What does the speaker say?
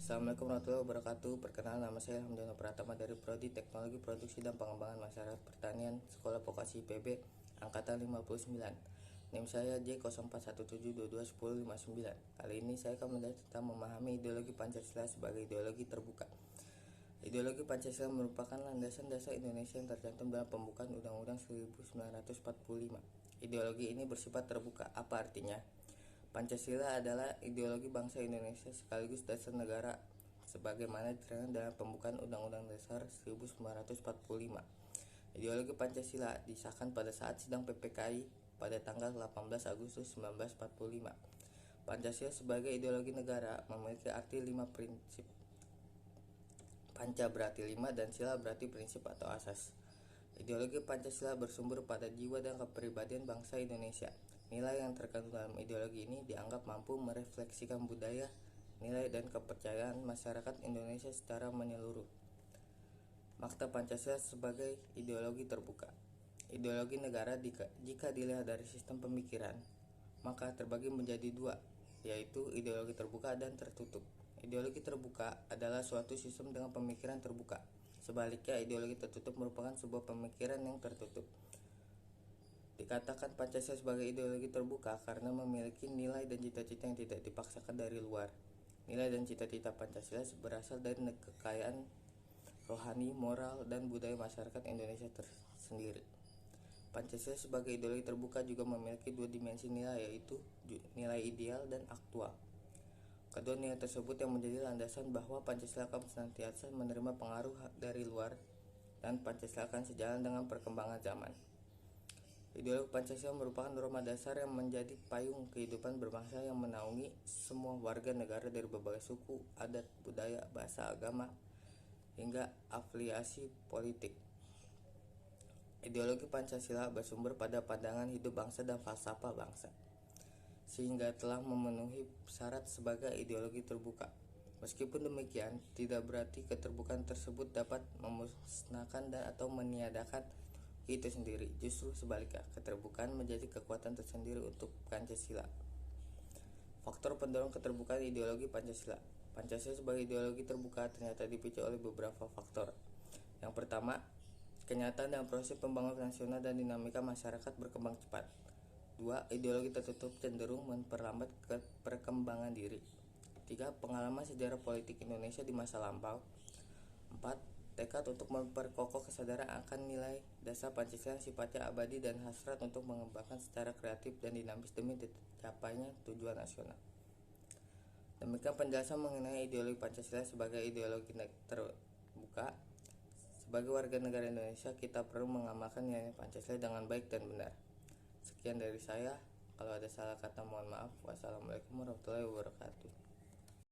Assalamualaikum warahmatullahi wabarakatuh. Perkenalkan, nama saya Alhamdulillah Pratama dari Prodi Teknologi Produksi dan Pengembangan Masyarakat Pertanian Sekolah Vokasi IPB Angkatan 59. NIM saya J0417221059. Kali ini saya akan membahas tentang memahami ideologi Pancasila sebagai ideologi terbuka. Ideologi Pancasila merupakan landasan dasar Indonesia yang tercantum dalam pembukaan Undang-Undang 1945. Ideologi ini bersifat terbuka. Apa artinya? Pancasila adalah ideologi bangsa Indonesia sekaligus dasar negara sebagaimana diterangkan dalam pembukaan Undang-Undang Dasar 1945. Ideologi Pancasila disahkan pada saat sidang PPKI pada tanggal 18 Agustus 1945. Pancasila sebagai ideologi negara memiliki arti 5 prinsip. Panca berarti 5 dan sila berarti prinsip atau asas. Ideologi Pancasila bersumber pada jiwa dan kepribadian bangsa Indonesia. Nilai yang terkandung dalam ideologi ini dianggap mampu merefleksikan budaya, nilai, dan kepercayaan masyarakat Indonesia secara menyeluruh. Makna Pancasila sebagai ideologi terbuka. Ideologi negara jika dilihat dari sistem pemikiran, maka terbagi menjadi dua, yaitu ideologi terbuka dan tertutup. Ideologi terbuka adalah suatu sistem dengan pemikiran terbuka. Sebaliknya, ideologi tertutup merupakan sebuah pemikiran yang tertutup. Dikatakan Pancasila sebagai ideologi terbuka karena memiliki nilai dan cita-cita yang tidak dipaksakan dari luar. Nilai dan cita-cita Pancasila berasal dari kekayaan rohani, moral, dan budaya masyarakat Indonesia tersendiri. Pancasila sebagai ideologi terbuka juga memiliki dua dimensi nilai, yaitu nilai ideal dan aktual. Kedua nilai tersebut yang menjadi landasan bahwa Pancasila akan senantiasa menerima pengaruh dari luar dan Pancasila akan sejalan dengan perkembangan zaman. Ideologi Pancasila merupakan norma dasar yang menjadi payung kehidupan berbangsa yang menaungi semua warga negara dari berbagai suku, adat, budaya, bahasa, agama, hingga afiliasi politik. Ideologi Pancasila bersumber pada pandangan hidup bangsa dan falsafah bangsa, sehingga telah memenuhi syarat sebagai ideologi terbuka. Meskipun demikian, tidak berarti keterbukaan tersebut dapat memusnahkan dan atau meniadakan itu sendiri. Justru sebaliknya, keterbukaan menjadi kekuatan tersendiri untuk Pancasila. Faktor pendorong keterbukaan ideologi Pancasila. Pancasila sebagai ideologi terbuka ternyata dipicu oleh beberapa faktor. Yang pertama, kenyataan dan proses pembangunan nasional dan dinamika masyarakat berkembang cepat. 2. Ideologi tertutup cenderung memperlambat perkembangan diri. 3. Pengalaman sejarah politik Indonesia di masa lampau. 4. Tekad untuk memperkokoh kesadaran akan nilai dasar Pancasila yang sifatnya abadi dan hasrat untuk mengembangkan secara kreatif dan dinamis demi tercapainya tujuan nasional. Demikian penjelasan mengenai ideologi Pancasila sebagai ideologi terbuka. Sebagai warga negara Indonesia, kita perlu mengamalkan nilai Pancasila dengan baik dan benar. Sekian dari saya. Kalau ada salah kata mohon maaf. Wassalamualaikum warahmatullahi wabarakatuh.